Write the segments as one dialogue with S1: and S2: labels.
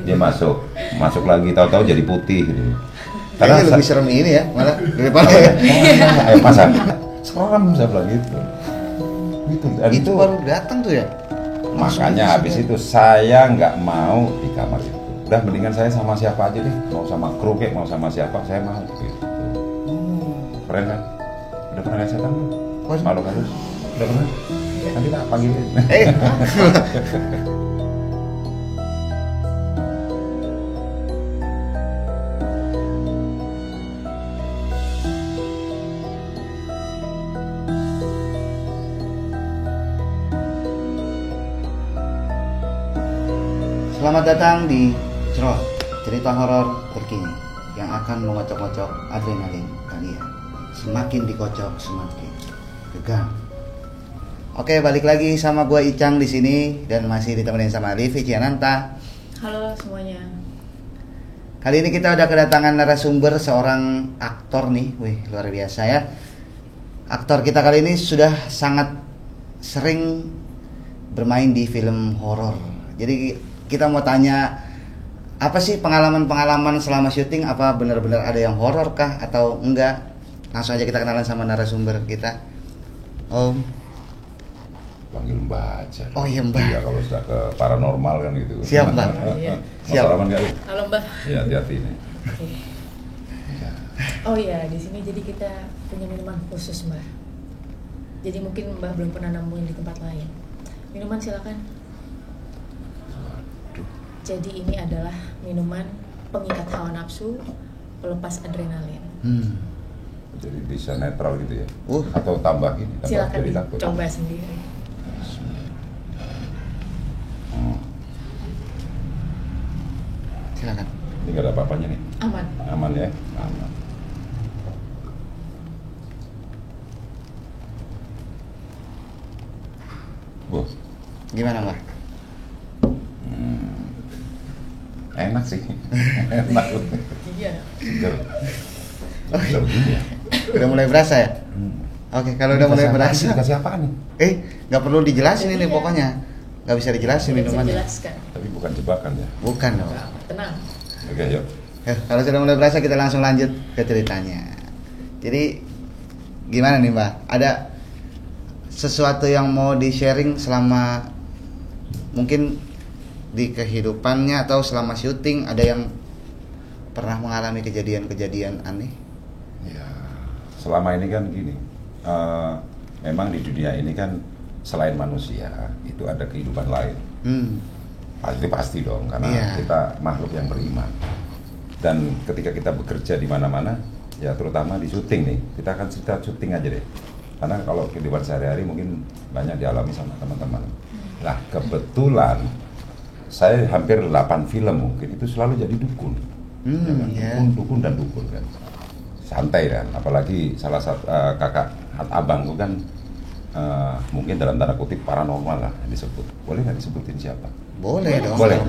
S1: Dia masuk lagi, tahu-tahu jadi putih gitu.
S2: Kayaknya lebih serem ini ya, malah daripada
S1: ayo pasang. Serem saya bilang gitu.
S2: Itu baru datang tuh ya.
S1: Makanya habis itu saya nggak mau di kamar itu. Udah mendingan saya sama siapa aja deh, mau sama kru kek, mau sama siapa, saya mau gitu. Keren kan? Udah pernah lihat setan belum? Makhluk halus? Udah pernah? Nanti tak panggilin.
S2: Selamat datang di Cerot, cerita horor terkini yang akan mengocok-ngocok adrenalin kalian. Semakin dikocok semakin gegang. Oke, balik lagi sama gue Icang di sini dan masih ditemenin sama Livi Ciananta.
S3: Halo semuanya.
S2: Kali ini kita udah kedatangan narasumber seorang aktor nih, wih luar biasa ya. Aktor kita kali ini sudah sangat sering bermain di film horor. Jadi kita mau tanya, apa sih pengalaman-pengalaman selama syuting? Apa benar-benar ada yang horor kah atau enggak? Langsung aja kita kenalan sama narasumber kita. Om.
S1: Panggil Mbak aja.
S2: Oh iya Mbak.
S1: Iya, kalau sudah ke paranormal kan gitu.
S2: Siap Mbak.
S3: Iya.
S2: Siap.
S1: Salaman nggak?
S3: Halo Mbak.
S1: Iya, hati-hati nih.
S3: Oke. Oh iya, di sini jadi kita punya minuman khusus Mbak. Jadi mungkin Mbak belum pernah nemuin di tempat lain. Minuman silakan. Jadi ini adalah minuman pengikat hawa nafsu, pelepas adrenalin.
S1: Jadi bisa netral gitu ya?
S2: Atau
S1: tambah gini? Tambah
S3: Silakan
S1: jadi takut.
S3: coba sendiri.
S2: Silakan.
S1: Ini nggak ada apa-apanya nih?
S3: Aman.
S1: Aman ya? Aman. Wah,
S2: Gimana Mbak?
S1: enak sih. Enak.
S3: Iya.
S1: Seger. Seger gini ya?
S2: Udah mulai berasa ya? Oke, kalau udah mulai berasa.
S1: Dikasih apaan nih?
S2: Nggak perlu dijelasin ini
S3: Iya.
S2: pokoknya. Nggak bisa dijelasin
S3: Bisa
S2: minumannya.
S3: jelaskan.
S1: Tapi bukan jebakan ya?
S2: Bukan dong.
S3: Tenang.
S1: Oke, yuk.
S2: Kalau sudah mulai berasa kita langsung lanjut ke ceritanya. Jadi gimana nih Mbak? Ada sesuatu yang mau di-sharing selama mungkin di kehidupannya atau selama syuting, ada yang pernah mengalami kejadian-kejadian aneh?
S1: Ya, selama ini kan gini, memang di dunia ini kan selain manusia itu ada kehidupan lain. Pasti dong, karena kita makhluk yang beriman. Dan ketika kita bekerja di mana-mana, ya terutama di syuting nih, kita akan cerita syuting aja deh. Karena kalau kehidupan sehari-hari mungkin banyak dialami sama teman-teman. Nah, kebetulan saya hampir 8 film mungkin itu selalu jadi dukun. Dukun dan dukun kan. Santai kan, apalagi salah satu kakak abangku kan mungkin dalam tanda kutip paranormal lah disebut. Boleh nggak disebutin siapa?
S2: Boleh dong.
S1: Boleh.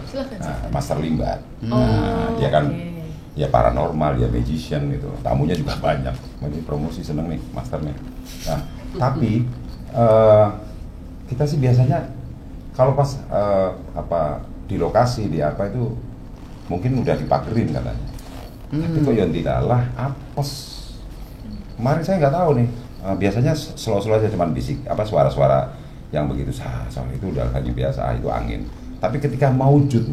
S3: Silakan.
S1: Master Limbat. Dia kan ya paranormal, ya magician gitu. Tamunya juga banyak. Ini promosi seneng nih masternya. Nah, tapi kita sih biasanya kalau pas di lokasi di apa itu mungkin udah dipagerin katanya. Tapi kok yang tidak lah apes. Kemarin saya nggak tahu nih. Biasanya slow-slow aja cuman bisik suara-suara yang begitu soal itu udah hanya biasa, itu angin. Tapi ketika maujud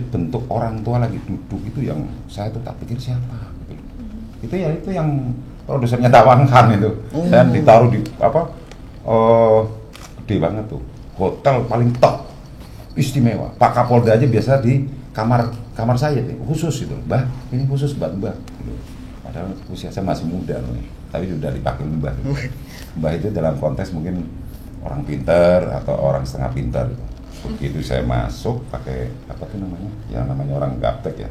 S1: bentuk orang tua lagi duduk itu yang saya tuh tak pikir siapa gitu. Itu yang produsernya Tawangkan itu. Dan ditaruh di gede banget tuh. Hotel paling top. Istimewa. Pak Kapolda aja biasa di kamar saya nih, khusus itu. Mbah, ini khusus buat Mbah. Padahal usia saya masih muda nih. Tapi sudah dipakai Mbah. Mbah itu dalam konteks mungkin orang pintar atau orang setengah pintar. Begitu saya masuk pakai apa tuh namanya? Yang namanya orang gaptek ya.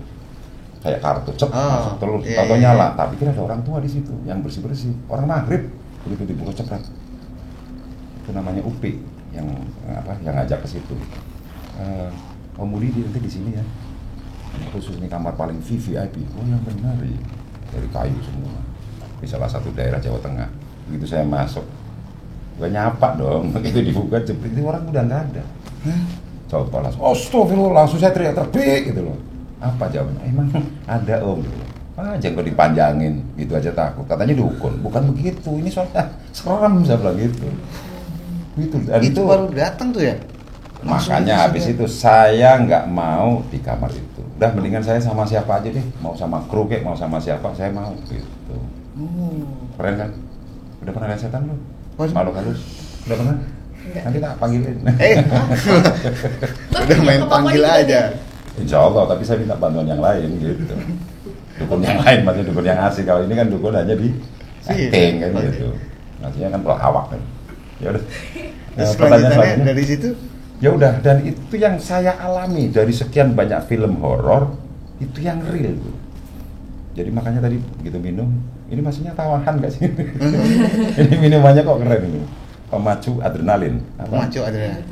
S1: Kayak kartu masuk terus atau nyala. Tapi kira ada orang tua di situ yang bersih-bersih. Orang maghrib begitu dibuka cepet. Itu namanya Upi yang ngajak ke situ. Om Budi nanti di sini ya. Khusus ini kamar paling VIP. Oh yang benar ya. Dari kayu semua. Di salah satu daerah Jawa Tengah. Begitu saya masuk, Gue nyapa dong, begitu dibuka jepit itu orang udah nggak ada. Coba langsung, astagfirullah, langsung saya teriak terbik gitu loh. Apa jawabannya? Emang ada om? Jangan kok dipanjangin, gitu aja takut. Katanya dukun, bukan begitu. Ini soalnya serem, saya bilang gitu.
S2: Itu baru datang tuh ya?
S1: Makanya habis itu saya nggak mau di kamar itu. Udah mendingan saya sama siapa aja deh, mau sama kru kek, mau sama siapa, saya mau gitu. Keren kan? Udah pernah lihat setan belum? Makhluk halus? Udah pernah?
S3: Enggak.
S1: Nanti tak panggilin.
S2: Udah main panggil aja.
S1: Insya Allah, tapi saya minta bantuan yang lain gitu. Dukun yang lain, maksudnya dukun yang asli. Kalau ini kan dukun hanya di setting kan gitu. Maksudnya kan pelawak kan. Ya udah.
S2: Terus kelanjutannya dari situ?
S1: Ya udah, dan itu yang saya alami dari sekian banyak film horor, itu yang real. Jadi makanya tadi begitu minum, ini maksudnya tawahan nggak sih? Ini minumannya kok keren ini. Pemacu adrenalin.
S2: Pemacu adrenalin.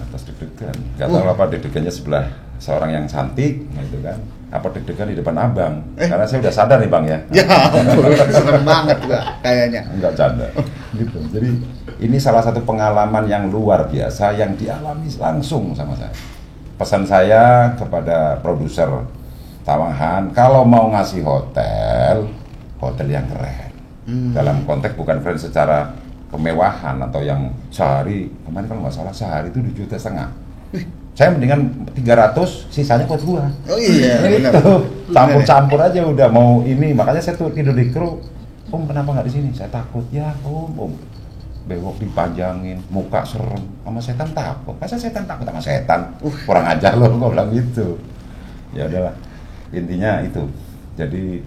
S1: Atas deg-degan. Gak tahu apa deg-degannya sebelah seorang yang cantik, gitu kan. Apa deg-degan di depan abang. Karena saya udah sadar nih bang ya.
S2: Ya, serem banget gua kayaknya.
S1: Enggak canda. Gitu. Jadi ini salah satu pengalaman yang luar biasa yang dialami langsung sama saya. Pesan saya kepada produser Tawahan, kalau mau ngasih hotel yang keren. Dalam konteks bukan keren secara kemewahan atau yang sehari, kemarin kalau nggak salah sehari itu 2,5 juta. Saya mendingan 300, sisanya buat gua.
S2: Oh iya, benar.
S1: Campur-campur aja udah mau ini, makanya saya tuh tidur di kru. Om kenapa nggak di sini? Saya takut ya, om. Bewok dipanjangin, muka serem, sama setan takut. Masa setan takut sama setan? Kurang ajar loh, gua bilang gitu. Ya udahlah, intinya itu. Jadi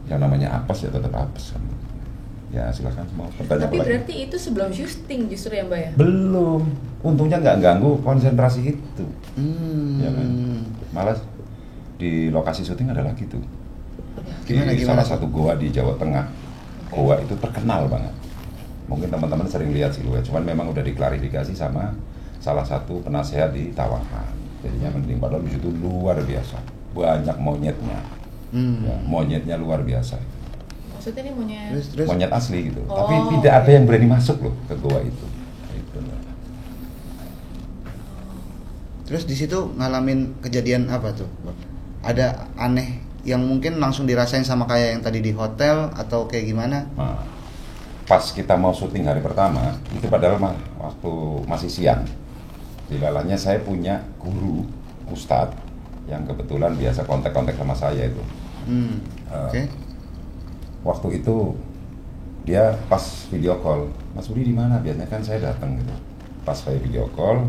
S1: yang namanya apes ya tetap apes. Ya silakan mau bertanya.
S3: Tapi berarti itu sebelum syuting justru ya Mbak ya?
S1: Belum, untungnya nggak ganggu konsentrasi itu. Ya kan? Malah di lokasi syuting ada lagi tuh. Gimana? Salah satu goa di Jawa Tengah. Goa itu terkenal banget. Mungkin teman-teman sering lihat siluet, cuman memang udah diklarifikasi sama salah satu penasehat di Tawahan. Jadinya mending, padahal di situ luar biasa, banyak monyetnya. Ya, monyetnya luar biasa.
S3: Maksudnya ini monyet?
S2: Terus?
S1: Monyet asli gitu. Tapi tidak ada yang berani masuk loh ke goa itu.
S2: Terus di situ ngalamin kejadian apa tuh? Ada aneh yang mungkin langsung dirasain sama kayak yang tadi di hotel atau kayak gimana?
S1: Nah, pas kita mau syuting hari pertama, itu padahal waktu masih siang. Di lalanya saya punya guru, ustadz, yang kebetulan biasa kontak-kontak sama saya itu.
S2: Oke.
S1: Waktu itu dia pas video call, Mas Budi di mana? Biasanya kan saya datang gitu. Pas saya video call,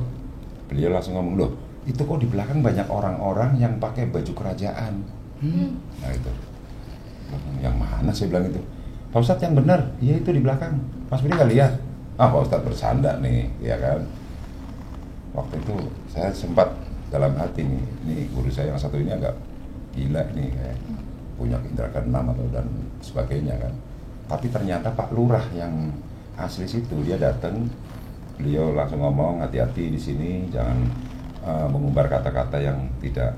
S1: beliau langsung ngomong, loh itu kok di belakang banyak orang-orang yang pakai baju kerajaan. Nah itu, yang mana saya bilang itu? Pak Ustadz yang benar, iya itu di belakang. Mas Budi nggak lihat? Pak Ustadz bersanda nih, ya kan? Waktu itu saya sempat dalam hati nih, ini guru saya yang satu ini agak gila nih, kayak punya indra keenam atau dan sebagainya kan. Tapi ternyata Pak Lurah yang asli situ, dia datang, beliau langsung ngomong, hati-hati di sini, jangan mengumbar kata-kata yang tidak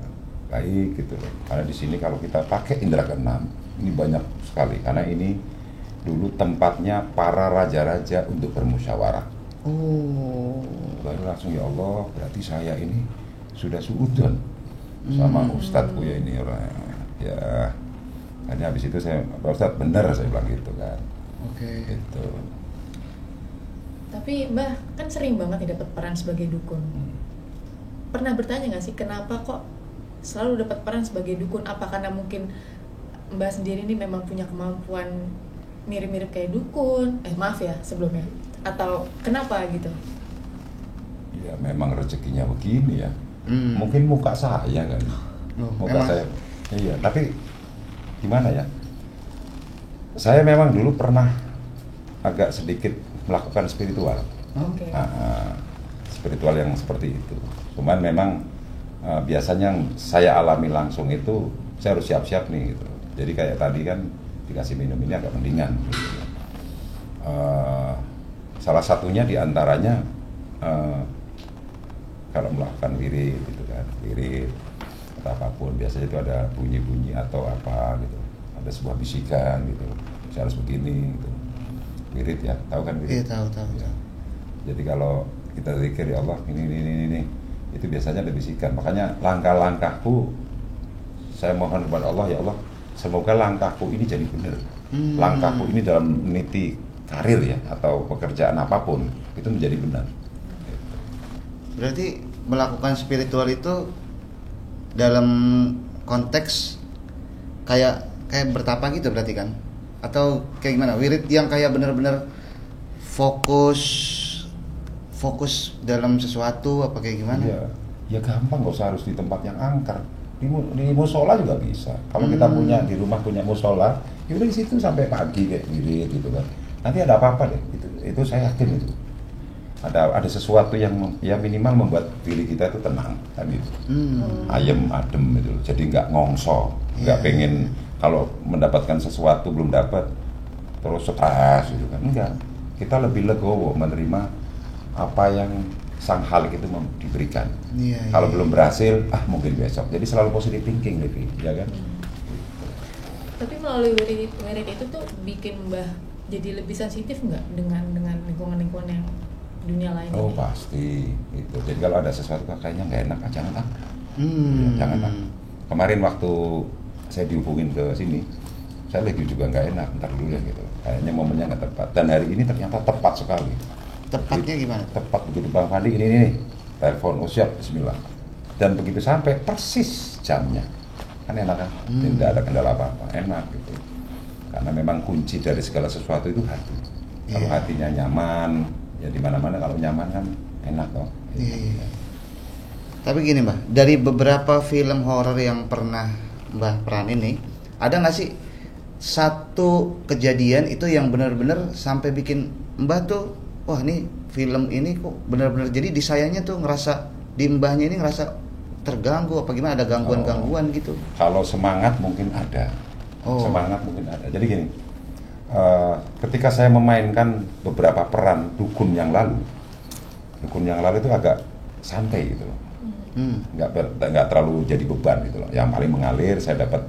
S1: baik gitu loh. Karena di sini kalau kita pakai indra keenam, ini banyak sekali. Karena ini dulu tempatnya para raja-raja untuk bermusyawarah. Baru langsung, ya Allah, berarti saya ini sudah suudon sama ustadzku ya ini orang ya. Hanya habis itu saya, Pak Ustadz bener saya bilang gitu kan.
S2: Oke.
S1: Itu.
S3: Tapi Mbah kan sering banget nih dapat peran sebagai dukun. Pernah bertanya nggak sih kenapa kok selalu dapat peran sebagai dukun? Apa karena mungkin Mbah sendiri ini memang punya kemampuan mirip-mirip kayak dukun? Maaf ya sebelumnya. Atau kenapa gitu?
S1: Ya memang rezekinya begini ya. Mungkin muka saya kan. Muka
S2: emang?
S1: saya. Iya, tapi gimana ya? Saya memang dulu pernah agak sedikit melakukan spiritual.
S3: Oke.
S1: Spiritual yang seperti itu. Cuman memang biasanya yang saya alami langsung itu saya harus siap-siap nih gitu. Jadi kayak tadi kan dikasih minum ini agak mendingan. Gitu. Salah satunya diantaranya kalau melakukan wirid gitu kan, wirid atau apapun biasanya itu ada bunyi-bunyi atau apa gitu, ada sebuah bisikan gitu, saya harus begini gitu. wirid ya, tahu kan wirid?
S2: Iya, tahu.
S1: Ya. Jadi kalau kita zikir ya Allah ini, itu biasanya ada bisikan. Makanya langkah-langkahku saya mohon kepada Allah, ya Allah, semoga langkahku ini jadi benar. Langkahku ini dalam meniti karir ya atau pekerjaan apapun itu menjadi benar.
S2: Berarti melakukan spiritual itu dalam konteks kayak bertapa gitu berarti kan? Atau kayak gimana? Wirid yang kayak benar-benar fokus dalam sesuatu apa kayak gimana?
S1: Ya gampang, nggak usah harus di tempat yang angker. Di musola juga bisa. Kalau kita punya di rumah punya musola, ya udah di situ sampai pagi kayak wirid gitu kan. Nanti ada apa-apa deh. Itu saya yakin itu. Ada sesuatu yang ya minimal membuat diri kita itu tenang kan itu. Ayem adem itu. Jadi nggak ngongso, nggak pengen kalau mendapatkan sesuatu belum dapat terus stres gitu kan. Enggak. Kita lebih legowo menerima apa yang sang halik itu diberikan. Kalau belum berhasil, mungkin besok. Jadi selalu positive thinking, Levi, ya kan?
S3: Tapi melalui wirid itu tuh bikin Mbah jadi lebih sensitif nggak dengan lingkungan yang dunia lain?
S1: Oh
S3: ini?
S1: pasti itu. Jadi kalau ada sesuatu kayaknya nggak enak, jangan jangan. Kemarin waktu saya dihubungin ke sini, saya lagi juga nggak enak, ntar dulu ya gitu. Kayaknya momennya nggak tepat. Dan hari ini ternyata tepat sekali.
S2: Tepatnya gimana?
S1: Tepat begitu Bang Fandi ini telepon, siap, bismillah. Dan begitu sampai persis jamnya, kan enak kan? Tidak ada kendala apa-apa, enak gitu. Karena memang kunci dari segala sesuatu itu hati. Kalau hatinya nyaman, ya di mana-mana kalau nyaman kan enak dong.
S2: Iya. Tapi gini Mbah, dari beberapa film horor yang pernah Mbah peranin nih, ada nggak sih satu kejadian itu yang benar-benar sampai bikin Mbah tuh, wah ini film ini kok benar-benar jadi di sayanya tuh ngerasa di Mbahnya ini ngerasa terganggu apa gimana, ada gangguan-gangguan gitu?
S1: Kalau semangat mungkin ada. Semangat mungkin ada. Jadi gini, ketika saya memainkan beberapa peran dukun yang lalu itu agak santai gitu loh, nggak terlalu jadi beban gitu loh. Yang paling mengalir saya dapat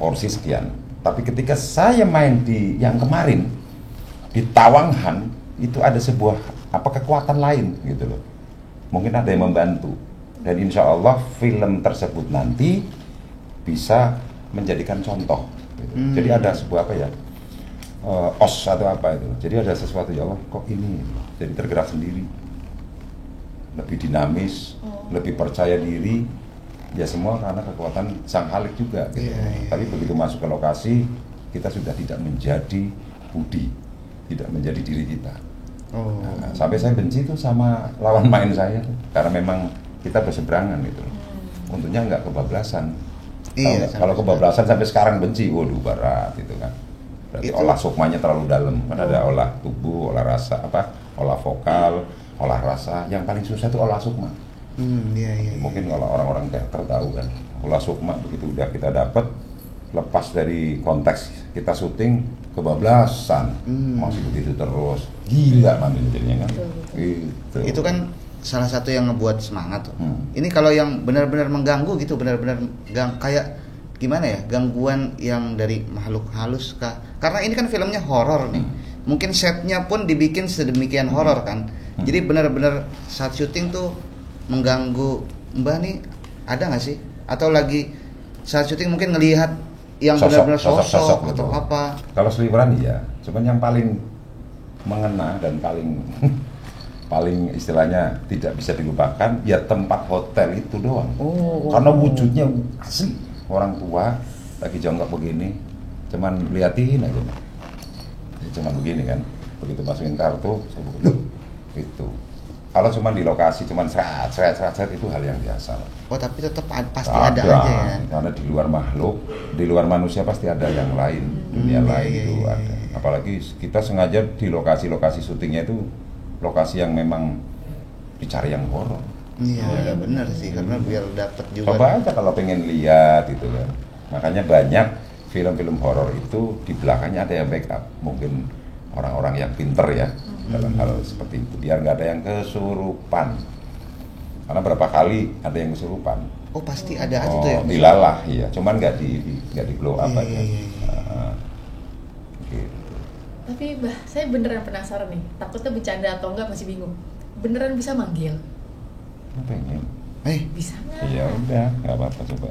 S1: porsi sekian. Tapi ketika saya main di yang kemarin di Tawanghan itu ada sebuah kekuatan lain gitu loh. Mungkin ada yang membantu. Dan insya Allah film tersebut nanti bisa menjadikan contoh gitu. Jadi ada sebuah os atau apa itu. Jadi ada sesuatu, ya Allah kok ini jadi tergerak sendiri, lebih dinamis, lebih percaya diri, ya semua karena kekuatan sang halik juga gitu. Tapi begitu masuk ke lokasi kita sudah tidak menjadi Budi, tidak menjadi diri kita. Sampai saya benci tuh sama lawan main saya tuh, karena memang kita berseberangan gitu. Untungnya nggak kebablasan. Kalau kebablasan sampai sekarang benci, waduh berat itu kan. Berarti olah sukmanya terlalu dalam. Kan ada olah tubuh, olah rasa, olah vokal, olah rasa. Yang paling susah itu olah sukma. Mungkin kalau orang-orang teater tahu kan, olah sukma begitu udah kita dapat, lepas dari konteks kita syuting kebablasan, masih begitu terus, gila manggil jadinya kan. Gitu.
S2: Itu kan salah satu yang ngebuat semangat tuh. Ini kalau yang benar-benar mengganggu gitu, benar-benar kayak gimana ya, gangguan yang dari makhluk halus kah? Karena ini kan filmnya horor nih. Mungkin setnya pun dibikin sedemikian horor kan. Jadi benar-benar saat syuting tuh mengganggu Mbah nih, ada nggak sih? Atau lagi saat syuting mungkin ngelihat yang benar-benar sosok atau apa?
S1: Kalau seliweran iya, cuman yang paling mengena dan paling istilahnya tidak bisa dilupakan ya tempat hotel itu doang. Karena wujudnya asli orang tua lagi jongkok begini, cuman liatin aja, cuman begini kan. Begitu masukin kartu, saya buka itu. Kalau cuma di lokasi cuman seret itu hal yang biasa.
S2: Tapi tetap pasti ada aja ya.
S1: Karena di luar makhluk, di luar manusia pasti ada yang lain, dunia lain itu ada. Apalagi kita sengaja di lokasi-lokasi syutingnya itu lokasi yang memang dicari yang horor.
S2: Iya, benar sih, karena biar dapat juga.
S1: Coba aja kalau pengen lihat gitu kan. Makanya banyak film-film horor itu di belakangnya ada yang backup. Mungkin orang-orang yang pinter ya dalam hal seperti itu, biar nggak ada yang kesurupan. Karena berapa kali ada yang kesurupan.
S2: Pasti ada aja tuh ya.
S1: Dilalah, iya. Cuman nggak di blow up aja. Gitu.
S3: Tapi Mbah, saya beneran penasaran nih. Takutnya bercanda atau enggak masih bingung. Beneran bisa manggil?
S1: Pengen.
S3: Bisa nggak?
S1: Ya udah, nggak apa-apa coba.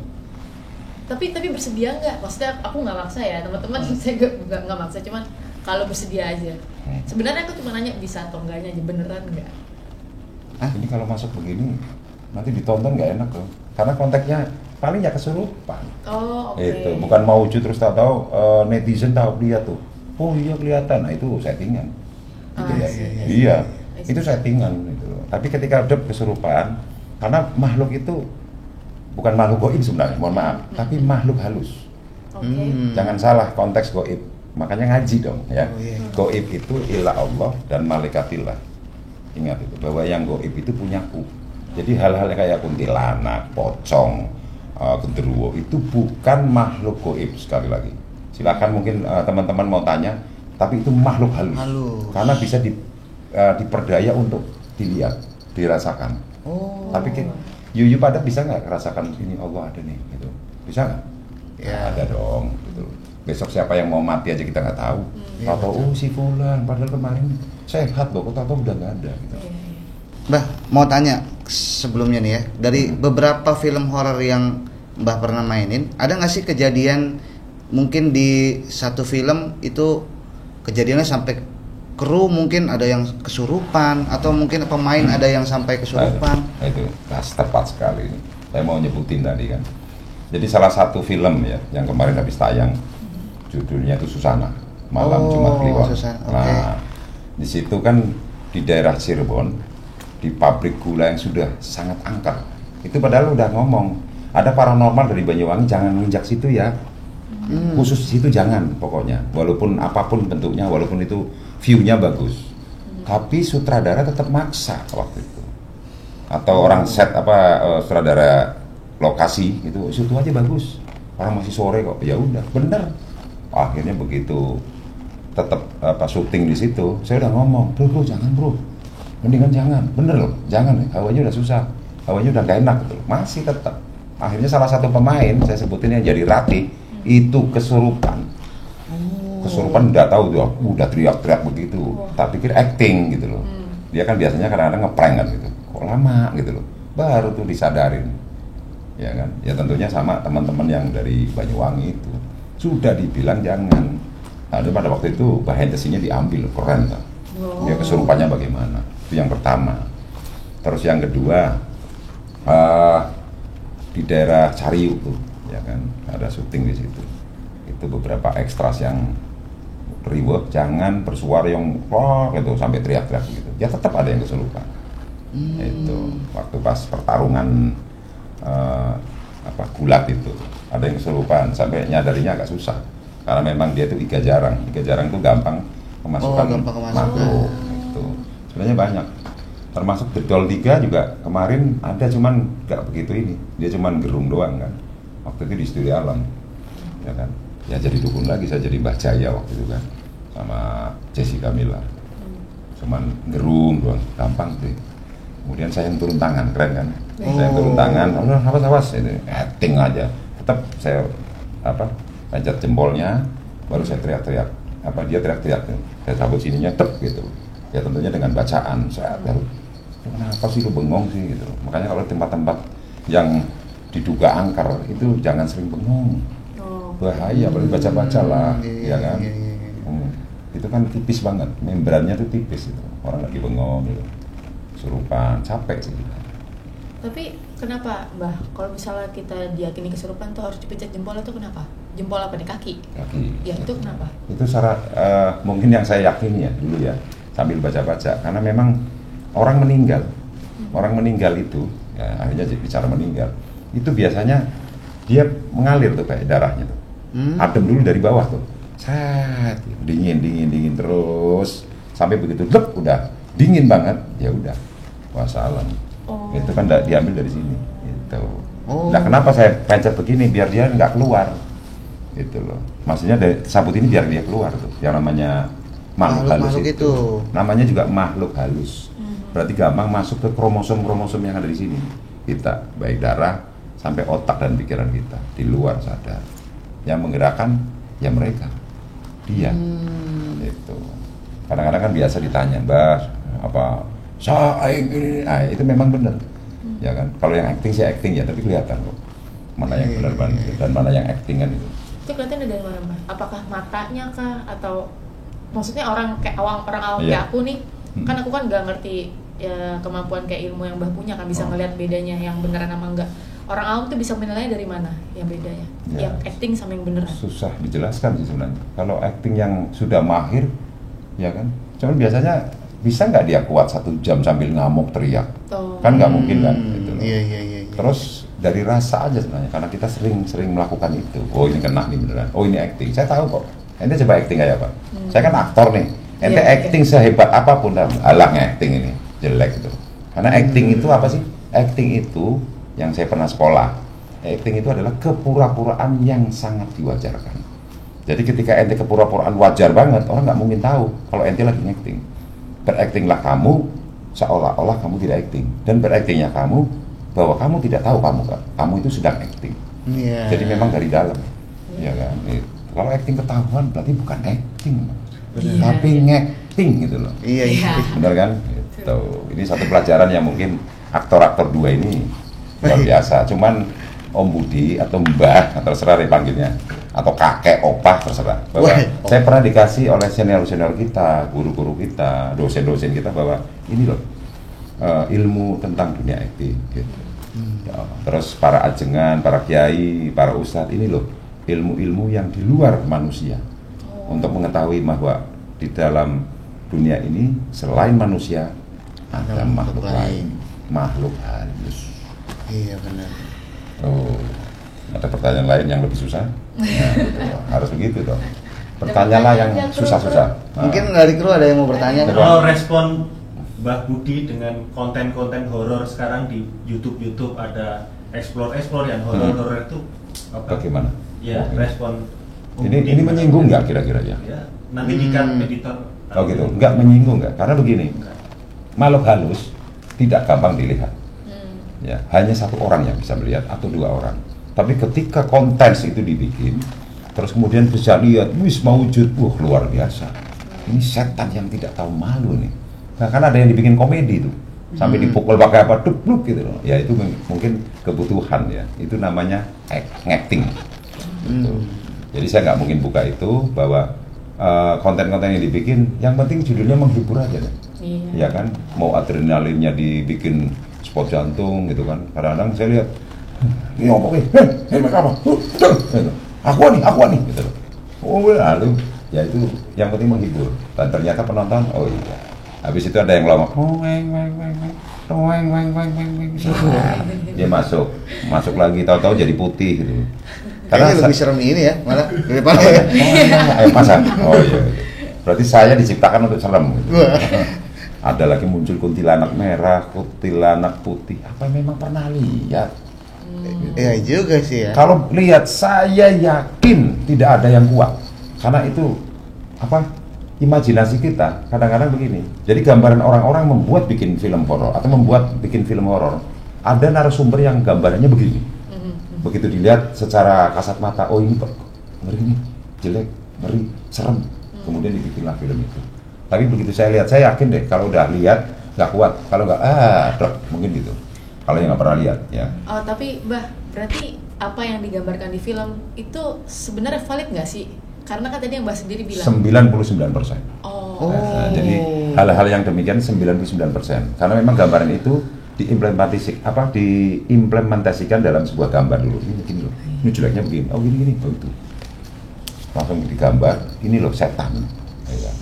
S3: Tapi bersedia nggak? Maksudnya aku nggak maksa ya, teman-teman. Saya nggak maksa, cuman kalau bersedia aja. Sebenarnya aku cuma nanya bisa atau enggaknya aja, beneran nggak?
S1: Ini kalau masuk begini nanti ditonton nggak enak loh. Karena konteksnya paling ya kesurupan.
S3: Oh, oke.
S1: Itu bukan mau wujud terus tahu netizen tahu dia tuh. Oh iya kelihatan, nah itu settingan. Gitu ya. Iya, itu settingan gitu loh. Tapi ketika udah kesurupan, karena makhluk itu bukan makhluk goib sebenarnya, mohon maaf, tapi makhluk halus.
S3: Oke.
S1: Jangan salah konteks goib. Makanya ngaji dong ya.
S2: Oh, iya.
S1: Goib itu ilah Allah dan malaikatillah. Ingat itu bahwa yang goib itu punyaku. Jadi hal-hal kayak kuntilanak, pocong, genderuwo itu bukan makhluk goib sekali lagi. Silakan mungkin teman-teman mau tanya, tapi itu makhluk halus. Karena bisa diperdaya untuk dilihat, dirasakan.
S2: Oh.
S1: Tapi Yuyu pada bisa nggak rasakan ini Allah ada nih gitu? Bisa nggak? Ya ada dong gitu. Besok siapa yang mau mati aja kita nggak tahu. Tahu oh si fulan padahal kemarin sehat loh, kok tahu udah nggak ada gitu.
S2: Mbah, mau tanya sebelumnya nih ya, dari beberapa film horor yang Mbah pernah mainin, ada nggak sih kejadian mungkin di satu film itu kejadiannya sampai kru mungkin ada yang kesurupan atau mungkin pemain ada yang sampai kesurupan?
S1: Nah, itu tepat sekali ini. Saya mau nyebutin tadi kan. Jadi salah satu film ya yang kemarin habis tayang, judulnya itu Susana, Malam Jumat Kliwon. Nah, di situ kan di daerah Cirebon, di pabrik gula yang sudah sangat angker. Itu padahal udah ngomong, ada paranormal dari Banyuwangi jangan nginjak situ ya. Khusus situ jangan pokoknya, walaupun apapun bentuknya, walaupun itu view-nya bagus. Tapi sutradara tetap maksa waktu itu. Atau orang set sutradara lokasi itu situ aja bagus. Orang masih sore kok. Ya udah, bener. Akhirnya begitu tetap syuting di situ, saya udah ngomong, bro jangan bro. Mendingan jangan, bener loh, jangan. Hawanya udah susah. Hawanya udah gak enak gitu. Masih tetap. Akhirnya salah satu pemain, saya sebutin yang jadi Rati, itu kesurupan. Kesurupan nggak tahu tuh, udah teriak-teriak begitu. Tak pikir acting gitu loh. Dia kan biasanya kadang-kadang ngeprank kan gitu. Kok lama gitu loh. Baru tuh disadarin. Ya kan? Ya tentunya sama teman-teman yang dari Banyuwangi itu. Sudah dibilang jangan. Nah, pada waktu itu behind the scene-nya diambil, keren kan. Dia kesurupannya bagaimana? Itu yang pertama. Terus yang kedua di daerah Cariu tuh, ya kan, ada syuting di situ. Itu beberapa ekstras yang reward, jangan bersuara yang gitu sampai teriak-teriak gitu. Ya tetap ada yang kesurupan. Itu waktu pas pertarungan gulat itu, ada yang kesurupan sampai nyadarinya agak susah. Karena memang dia itu iga jarang itu gampang kemasukan makhluk. Itu sebenarnya banyak. Termasuk Bedol 3 juga kemarin ada, cuman nggak begitu ini. Dia cuman gerung doang kan. Waktu itu di Studio Alam, ya kan. Ya jadi dukun lagi, saya jadi Mbah Jaya waktu itu kan, sama Jessica Mila. Cuman gerung doang, gampang tuh. Kemudian saya yang turun tangan, keren kan. Saya yang turun tangan, awas ini acting aja. Tetap saya pencet jempolnya, baru saya teriak-teriak. Dia teriak-teriak, saya cabut sininya, tep gitu. Ya tentunya dengan bacaan. Saya kenapa sih lu bengong sih gitu. Makanya kalau tempat-tempat yang diduga angker itu jangan sering bengong. Bahaya, apalagi baca-baca lah, ya kan. Itu kan tipis banget, membrannya tuh tipis itu. Orang lagi bengong gitu, kesurupan, capek sih.
S3: Tapi kenapa Mbah, kalau misalnya kita diyakini kesurupan tuh harus dipencet jempol, itu kenapa? Jempol apa nih, kaki? Kaki. Ya itu kenapa?
S1: Itu mungkin yang saya yakini ya dulu ya, sambil baca-baca, karena memang orang meninggal itu, ya, akhirnya bicara meninggal, itu biasanya dia mengalir tuh kayak darahnya tuh, adem dulu dari bawah tuh, dingin terus sampai begitu, udah dingin banget, ya udah, wassalam. Itu kan diambil dari sini, gitu. Nah kenapa saya pencet begini biar dia nggak keluar, gitu loh. Maksudnya dari sabut ini biar dia keluar tuh, yang namanya makhluk halus itu. Namanya juga makhluk halus. Berarti gampang masuk ke kromosom yang ada di sini. Kita baik darah sampai otak dan pikiran kita di luar sadar. Yang menggerakkan ya mereka dia. Itu kadang-kadang kan biasa ditanya, Mbak, apa saing ini, nah, itu memang benar, ya kan. Kalau yang acting sih acting ya, tapi kelihatan kok mana yang benar dan mana yang actingan itu.
S3: Itu kelihatan dari mana, Mbak? Apakah matanya kah, atau maksudnya orang awam kayak aku nih, kan aku kan nggak ngerti ya kemampuan kayak ilmu yang Mbah punya kan, bisa ngelihat bedanya yang beneran sama enggak. Orang awam tuh bisa menilainya dari mana yang bedanya, yang acting sama yang beneran? Susah
S1: dijelaskan sih sebenarnya. Kalau acting yang sudah mahir, ya kan, cuman biasanya bisa nggak dia kuat 1 jam sambil ngamuk teriak? Kan nggak mungkin kan, gitu loh.
S2: Iya.
S1: Terus dari rasa aja sebenarnya, karena kita sering melakukan itu. Oh ini kena nih beneran, oh ini acting. Saya tahu kok. Ente coba acting kayak apa? Saya kan aktor nih. Ente acting sehebat apapun, alah acting ini jelek itu. Karena acting itu apa sih? Acting itu yang saya pernah sekolah. Acting itu adalah kepura-puraan yang sangat diwajarkan. Jadi ketika ente kepura-puraan wajar banget, orang nggak mungkin tahu kalau ente lagi acting. Beraktinglah kamu seolah-olah kamu tidak acting, dan beraktingnya kamu bahwa kamu tidak tahu kamu itu sedang acting. Jadi memang dari dalam, ya kan. Kalau acting ketahuan berarti bukan acting, tapi ngacting gitu loh.
S2: Iya.
S1: Benar kan? Gitu. Ini satu pelajaran yang mungkin aktor-aktor 2 ini luar biasa. Cuman Om Budi atau Mbah, terserah dipanggilnya, atau kakek, opah, terserah. Bahwa saya pernah dikasih oleh senior-senior kita, guru-guru kita, dosen-dosen kita, bahwa ini loh ilmu tentang dunia acting gitu. Terus para ajengan, para kiai, para ustadz, ini loh ilmu-ilmu yang di luar manusia, untuk mengetahui bahwa di dalam dunia ini selain manusia ada makhluk lain, makhluk halus.
S2: Iya benar.
S1: Ada pertanyaan lain yang lebih susah? Nah, gitu. Harus begitu dong. Pertanyaanlah yang susah-susah.
S2: Mungkin dari kru ada yang mau bertanya?
S4: Kalau respon Mbah Budi dengan konten-konten horor sekarang di YouTube ada explore yang horor itu apa?
S1: Bagaimana?
S4: Ya, respon.
S1: Ini menyinggung nggak kira-kira ya?
S4: Nanti dikat editor.
S1: Oh gitu, nggak menyinggung nggak? Karena begini, makhluk halus tidak gampang dilihat. Ya, hanya 1 orang yang bisa melihat atau 2 orang. Tapi ketika konten itu dibikin, terus kemudian bisa lihat, wis mawujud, luar biasa. Ini setan yang tidak tahu malu nih. Nah, kan ada yang dibikin komedi tuh, sampai dipukul pakai apa, dupluk gitu loh. Ya itu mungkin kebutuhan ya. Itu namanya acting. Gitu. Jadi saya nggak mungkin buka itu bahwa konten-konten yang dibikin, yang penting judulnya menghibur aja deh. Ya kan, mau adrenalinnya dibikin spot jantung gitu kan. Kadang-kadang saya lihat ini ngomong apa? Aku nih gitu loh. Oh lalu ya itu yang penting menghibur. Dan ternyata penonton, oh iya. Habis itu ada yang lama, dia masuk lagi, tahu-tahu jadi putih gitu.
S2: Karena lebih serem ini ya, malah lebih parah.
S1: Ayo pasang. Oh iya. Berarti saya diciptakan untuk serem gitu. Ada lagi muncul kuntilanak merah, kuntilanak putih. Apa memang pernah lihat?
S2: Ya juga sih ya.
S1: Kalau lihat saya yakin tidak ada yang kuat. Karena itu apa? Imajinasi kita kadang-kadang begini. Jadi gambaran orang-orang membuat bikin film horor atau bikin film horor, ada narasumber yang gambarannya begini. Begitu dilihat secara kasat mata, oh ini ngeri nih, jelek, ngeri, serem. Kemudian dibikinlah film itu. Tapi begitu saya lihat, saya yakin deh kalau udah lihat nggak kuat, kalau nggak drop, mungkin gitu. Kalau yang nggak pernah lihat ya.
S3: Oh tapi Mbah, berarti apa yang digambarkan di film itu sebenarnya valid nggak sih? Karena kan tadi yang Mbah sendiri bilang
S1: 99%.
S3: Oh.
S1: Jadi hal-hal yang demikian 99%. Karena memang gambaran itu diimplementasikan dalam sebuah gambar dulu. Ini loh, ini jeleknya begini, oh gini, oh itu. Langsung digambar, ini loh setan.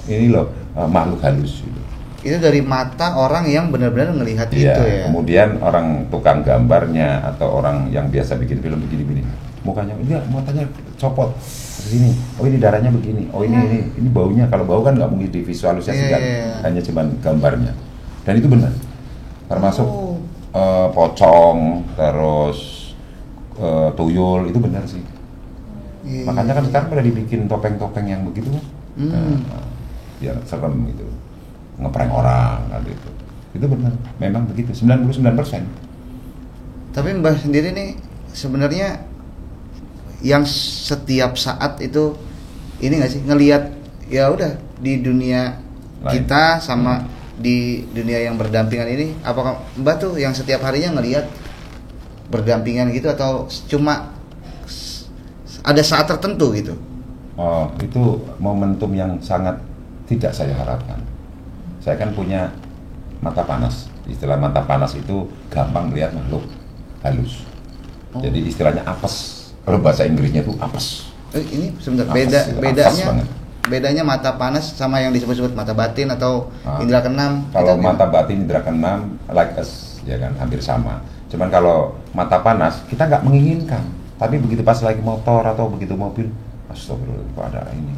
S1: Ini loh makhluk halus gitu.
S2: Itu dari mata orang yang benar-benar ngelihat itu ya.
S1: Kemudian orang tukang gambarnya atau orang yang biasa bikin film begini-begini, mukanya matanya copot ke sini. Oh ini darahnya begini. Oh ini baunya. Kalau bau kan nggak mungkin divisualisasikan, hanya cuman gambarnya. Dan itu benar. Termasuk pocong, terus tuyul itu benar sih. Makanya kan sekarang pada dibikin topeng-topeng yang begitu kan. Biar serem gitu, ngeprank orang kan gitu. Itu benar, memang begitu, 99%.
S2: Tapi Mbah sendiri nih sebenarnya yang setiap saat itu ini nggak sih ngelihat ya udah di dunia
S1: Lain.
S2: kita sama di dunia yang berdampingan ini, apakah Mbak tuh yang setiap harinya ngelihat berdampingan gitu atau cuma ada saat tertentu gitu?
S1: Oh, itu momentum yang sangat tidak saya harapkan. Saya kan punya mata panas. Istilah mata panas itu gampang lihat makhluk halus.
S2: Oh.
S1: Jadi istilahnya apes. Kalau bahasa Inggrisnya itu apes.
S2: Ini sebentar
S1: Apes, apes
S2: bedanya
S1: banget.
S2: bedanya mata panas sama yang disebut-sebut mata batin atau
S1: Ah.
S2: indera keenam.
S1: Kalau
S2: Itu
S1: mata batin indera keenam like us, ya kan, hampir sama. Cuman kalau mata panas kita nggak menginginkan, tapi begitu pas lagi motor atau begitu mobil, astagfirullah, kok ada ini.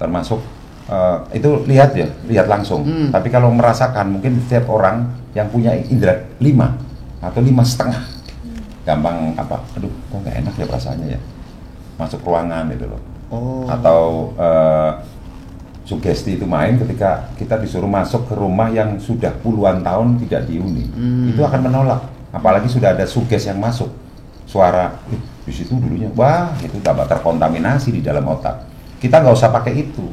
S1: Termasuk itu lihat langsung. Tapi kalau merasakan, mungkin setiap orang yang punya indera 5 atau 5,5, gampang apa? Aduh, kok nggak enak ya perasaannya ya. Masuk ruangan gitu loh.
S2: Oh.
S1: Atau sugesti itu main ketika kita disuruh masuk ke rumah yang sudah puluhan tahun tidak dihuni. Itu akan menolak, apalagi sudah ada suges yang masuk, suara di situ dulunya, wah itu tambah terkontaminasi di dalam otak. Kita nggak usah pakai itu,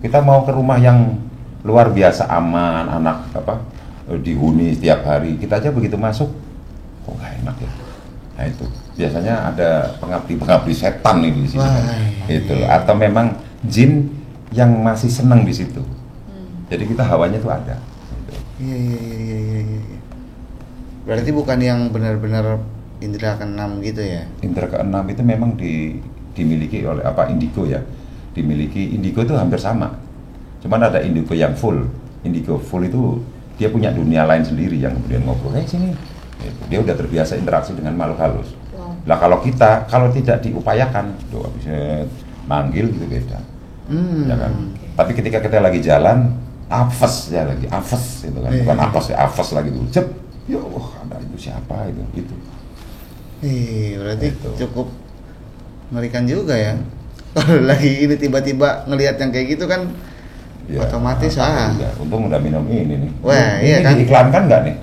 S1: kita mau ke rumah yang luar biasa aman, anak dihuni setiap hari, kita aja begitu masuk, kok nggak enak ya. Nah itu biasanya ada pengabdi setan nih di sini.
S2: Wah,
S1: Itu atau memang jin yang masih senang di situ. Jadi kita hawanya tuh ada. Gitu.
S2: Iya. Berarti bukan yang benar-benar indera keenam gitu ya?
S1: Indera keenam itu memang dimiliki oleh indigo ya. Indigo itu hampir sama. Cuman ada indigo yang full. Indigo full itu dia punya dunia lain sendiri yang kemudian ngobrol, sini. Gitu. Dia udah terbiasa interaksi dengan makhluk halus.
S3: Wow.
S1: Lah kalau tidak diupayakan, doa bisa manggil gitu beda. Ya kan? Tapi ketika kita lagi jalan, apes gitu kan. Bukan apes ya, apes lagi tuh. Cep. Ya Allah, ada itu siapa itu? Itu.
S2: Berarti
S1: Gitu.
S2: cukup mengerikan juga ya. Kalau lagi ini tiba-tiba ngelihat yang kayak gitu kan
S1: Ya,
S2: otomatis
S1: juga. Untung udah minum ini nih.
S2: Wah,
S1: ini
S2: iya kan?
S1: diiklankan nggak nih?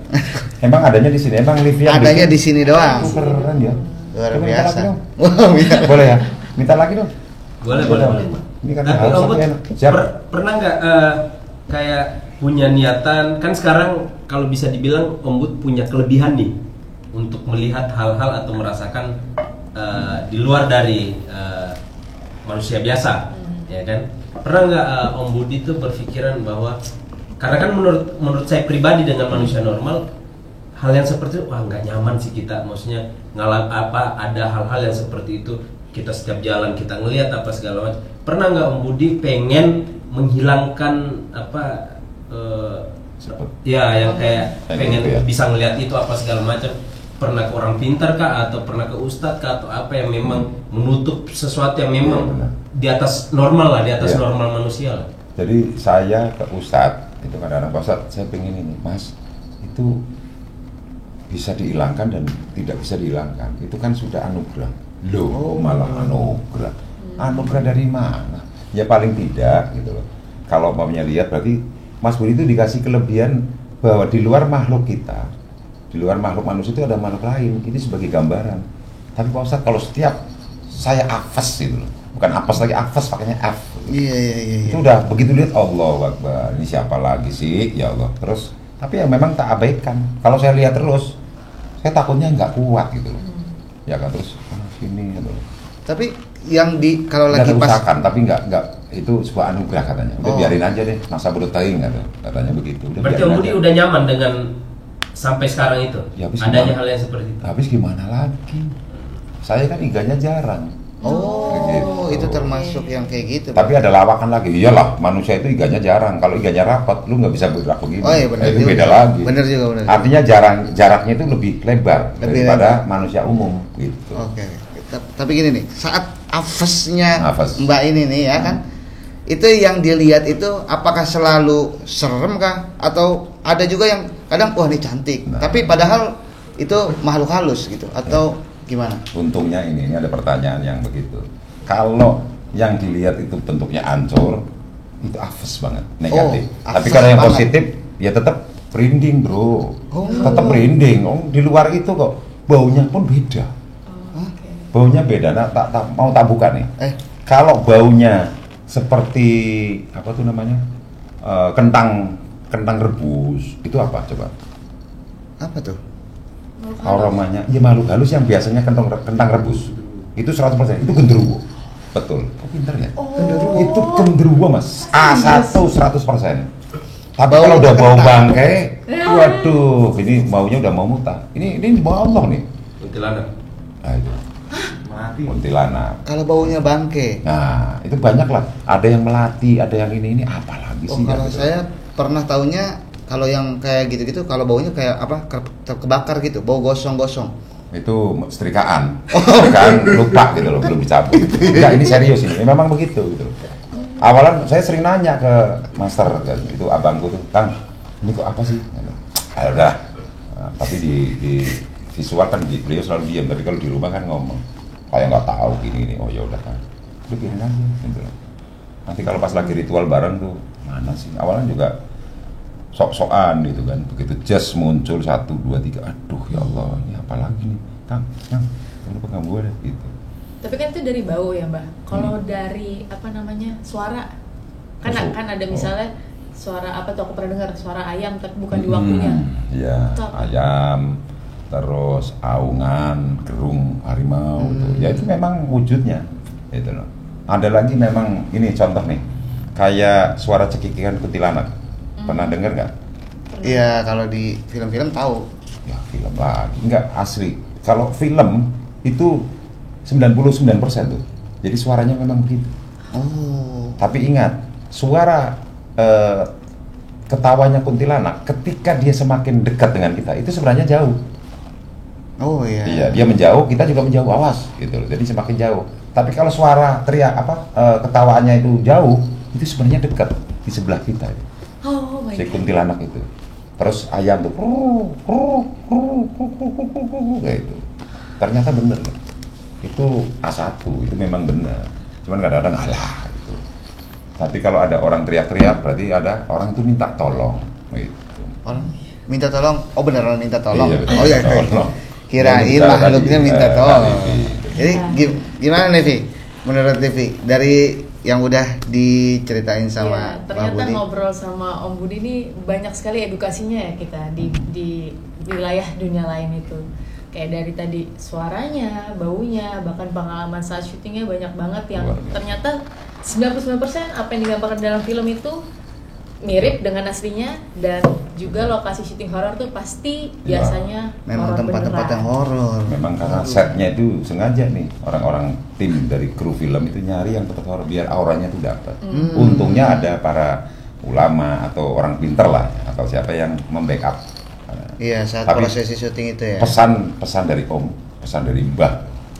S1: Emang adanya di sini. Emang lift yang
S2: adanya di sini doang.
S1: keren ya.
S2: Luar
S1: Coba minta
S2: biasa.
S1: lagi dong.
S2: Wow, iya.
S1: Boleh ya? Minta lagi dong.
S5: Boleh.
S1: Ini kan
S5: Tapi
S1: harus
S5: Om Bud,
S1: enak. Siap.
S5: pernah nggak kayak punya niatan, kan sekarang kalau bisa dibilang Om Bud punya kelebihan nih untuk melihat hal-hal atau merasakan di luar dari manusia biasa, ya kan? Pernah nggak Om Budi itu berpikiran bahwa, karena kan menurut saya pribadi dengan manusia normal, hal yang seperti itu, wah nggak nyaman sih kita, maksudnya ada hal-hal yang seperti itu, kita setiap jalan kita ngelihat apa segala macam. Pernah nggak Om Budi pengen menghilangkan ya yang kayak pengen
S1: gitu ya.
S5: bisa ngelihat itu apa segala macam? Pernah ke orang pintar kah, atau pernah ke ustadz kah, atau apa yang memang menutup sesuatu yang memang
S1: Benar.
S5: di atas normal lah, di atas
S1: Iya.
S5: normal manusia lah.
S1: Jadi saya ke Ustadz, itu kadang-kadang Pak Ustadz, saya pengen ini, Mas, itu bisa dihilangkan dan tidak bisa dihilangkan. Itu kan sudah anugerah. Loh, malah anugerah. Anugerah dari mana? Ya paling tidak gitu loh. Kalau maunya lihat berarti Mas Budi itu dikasih kelebihan bahwa di luar makhluk kita, di luar makhluk manusia itu ada makhluk lain. Ini sebagai gambaran. Tapi Pak Ustadz, kalau setiap saya apes gitu loh, bukan apes lagi, apes pakainya F.
S2: Iya.
S1: Itu udah begitu lihat, Allah Akbar, ini siapa lagi sih, ya Allah. Terus, tapi ya memang tak abaikan. Kalau saya lihat terus, saya takutnya nggak kuat gitu loh. Ya kan, terus sini gitu loh.
S2: Tapi yang kalau
S1: Nggak
S2: lagi
S1: ada
S2: pas
S1: usahakan, tapi nggak itu sebuah anugerah katanya. Udah
S2: Oh.
S1: biarin aja deh, masa berutaing katanya begitu. Udah
S5: Berarti
S1: biarin
S5: Om Budi
S1: aja.
S5: udah nyaman dengan sampai sekarang itu,
S1: Ya, habis
S5: adanya
S1: gimana?
S5: hal yang seperti itu.
S1: Habis gimana lagi? Saya kan iganya jarang.
S2: Oh,
S1: Gitu.
S2: itu termasuk yang kayak gitu.
S1: Tapi ada lawakan lagi. Iyalah, manusia itu iganya jarang. Kalau iganya rapat, lu nggak bisa bergerak begini.
S2: Oh iya, benar
S1: Itu
S2: juga.
S1: beda lagi.
S2: Benar juga, benar.
S1: Artinya jaraknya itu lebih lebar
S2: Lebih
S1: daripada manusia umum gitu.
S2: Oke. Tapi gini nih, saat afesnya
S1: Afes.
S2: Mbak ini nih ya kan, itu yang dilihat itu apakah selalu serem kah? Atau ada juga yang kadang wah ini cantik,
S1: Nah.
S2: tapi padahal itu makhluk halus gitu, atau gimana?
S1: Untungnya ini ada pertanyaan yang begitu. Kalau yang dilihat itu bentuknya ancur, itu afes banget, negatif.
S2: Oh,
S1: Tapi
S2: afes
S1: kalau yang
S2: banget.
S1: positif, ya tetap merinding bro.
S2: Oh.
S1: Tetap merinding. Oh, di luar itu kok baunya pun beda.
S3: Oh, oke.
S1: Baunya beda. Nah, tak mau tak buka nih.
S2: Eh,
S1: Kalau baunya seperti apa tuh namanya? Kentang rebus. Itu apa coba?
S2: Apa tuh?
S1: Aromanya ya makhluk halus yang biasanya kentang rebus. Itu 100%. Itu genderuwo. Betul. Kok pinter ya? Itu genderuwo, Mas. A1 100%. Tapi kalau udah bau bangkai, waduh, ini baunya udah mau muntah. Ini bau Allah nih.
S5: Kuntilanak.
S1: Nah, itu.
S4: Mati.
S1: Kuntilanak.
S2: Kalau baunya bangke.
S1: Nah, itu banyak lah. Ada yang melati, ada yang ini apalagi
S2: Oh,
S1: sih?
S2: kalau
S1: gitu.
S2: saya pernah taunya kalau yang kayak gitu-gitu kalau baunya kayak apa? Kebakar gitu, bau gosong-gosong.
S1: Itu setrikaan. Setrikaan lupa gitu loh, belum dicabut. Enggak, ini serius ini. Memang begitu gitu loh. Awalan saya sering nanya ke master kan, itu abangku tuh, Kang, ini kok apa sih? Ah, udah. Nah, tapi di visual kan beliau selalu diam, tapi kalau di rumah kan ngomong. Kayak nggak tahu gini. Oh ya udah kan. Udah biarin aja gitu loh. Nanti kalau pas lagi ritual bareng tuh, mana sih? Awalan juga sok-sokan gitu kan. Begitu just muncul 1 2 3, aduh ya Allah, ini apa lagi nih? Kang, kamu pegang gue deh gitu.
S3: Tapi kan itu dari bau ya, Mbak. Kalau dari apa namanya? Suara. Kan ada misalnya suara apa tuh, aku pernah dengar suara ayam tapi bukan di waktunya.
S1: Iya,
S3: Itu apa?
S1: ayam, terus aungan, gerung harimau tuh. Ya itu memang wujudnya. Itu loh. Ada lagi memang ini contoh nih. Kayak suara cekikikan kuntilanak. Pernah dengar nggak?
S2: Iya, kalau di film-film tahu.
S1: Ya film lagi. Enggak, asli. Kalau film itu 99% tuh. Jadi suaranya memang begitu.
S2: Oh.
S1: Tapi ingat, suara ketawanya kuntilanak ketika dia semakin dekat dengan kita itu sebenarnya jauh.
S2: Oh iya.
S1: Iya, dia menjauh, kita juga menjauh, awas gitu loh. Jadi semakin jauh. Tapi kalau suara teriak ketawaannya itu jauh, itu sebenarnya dekat di sebelah kita.
S3: Oh my
S1: Si
S3: god.
S1: kuntilanak itu. Terus ayam tuh kayak itu. Ternyata bener. Itu A1, itu memang benar. Cuman kadang-kadang alah gitu. Tapi kalau ada orang teriak-teriak berarti ada orang itu minta tolong gitu.
S2: Orang minta tolong. Oh beneran minta tolong.
S1: Iya, betul,
S2: Oh iya.
S1: minta tolong.
S2: Kirain
S1: Yang minta
S2: makhluknya
S1: tadi,
S2: minta tolong.
S1: Livi.
S2: Jadi gimana Levi? Menurut Levi dari yang udah diceritain sama
S3: Iya,
S2: Bang
S3: ternyata
S2: Budi.
S3: ngobrol sama Om Budi ini banyak sekali edukasinya ya kita di wilayah dunia lain itu. Kayak dari tadi suaranya, baunya, bahkan pengalaman saat syutingnya banyak banget yang
S1: Luar biasa.
S3: ternyata 99% apa yang digambarkan dalam film itu mirip dengan aslinya, dan juga lokasi syuting horor tuh pasti
S1: Iya.
S3: biasanya
S2: Memang
S3: horor
S2: tempat-tempat
S3: beneran.
S2: yang horor.
S1: Memang karena setnya itu sengaja nih orang-orang tim dari kru film itu nyari yang tempat horor biar auranya itu dapat. Untungnya ada para ulama atau orang pinter lah atau siapa yang membackup.
S2: Iya, saat
S1: Tapi
S2: prosesi syuting itu ya.
S1: Pesan dari Om, pesan dari Mbah,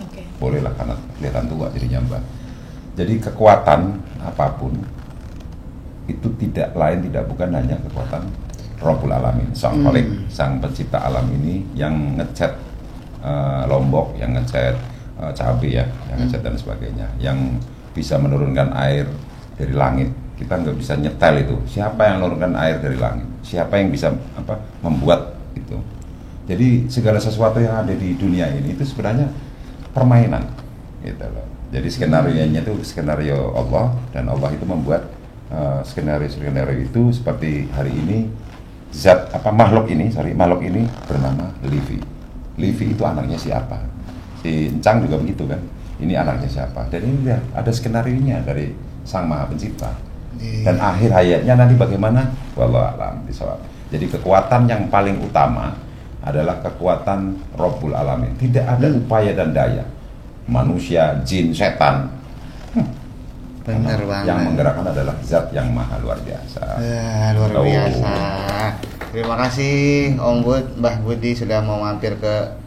S3: Oke.
S1: boleh lah karena kelihatan tua jadinya Mbah. Jadi kekuatan apapun itu tidak lain tidak bukan hanya kekuatan Rabbul Alamin, Sang Khalik, Sang Pencipta alam ini yang ngecat Lombok, yang ngecat cabai ya, yang ngecat dan sebagainya, yang bisa menurunkan air dari langit. Kita nggak bisa nyetel itu. Siapa yang menurunkan air dari langit? Siapa yang bisa membuat itu? Jadi segala sesuatu yang ada di dunia ini itu sebenarnya permainan, gitu loh. Jadi skenario-nya itu skenario Allah, dan Allah itu membuat skenario itu seperti hari ini makhluk ini bernama Livi. Livi itu anaknya siapa? Si Encang juga begitu kan? Ini anaknya siapa? Dan ini ada skenario-nya dari Sang Maha Pencipta. Dan akhir hayatnya nanti bagaimana? Wallahu a'lam bishawab. Jadi kekuatan yang paling utama adalah kekuatan Rabbul Alamin. Tidak ada upaya dan daya manusia, jin, setan.
S2: Bener
S1: Yang
S2: banget.
S1: menggerakkan adalah zat yang maha luar biasa.
S2: Luar
S1: Oh.
S2: biasa. Terima kasih Om Bud, Mbah Budi sudah mau mampir ke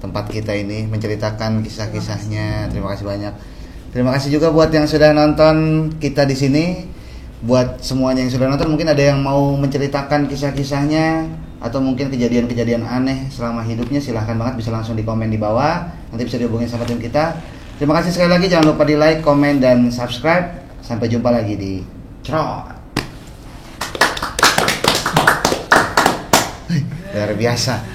S2: tempat kita ini menceritakan kisah-kisahnya. Terima kasih banyak. Terima kasih juga buat yang sudah nonton kita di sini. Buat semuanya yang sudah nonton, mungkin ada yang mau menceritakan kisah-kisahnya atau mungkin kejadian-kejadian aneh selama hidupnya, silahkan banget bisa langsung di komen di bawah. Nanti bisa dihubungin sama tim kita. Terima kasih sekali lagi, jangan lupa di like, komen, dan subscribe. Sampai jumpa lagi di Cerot. Luar biasa.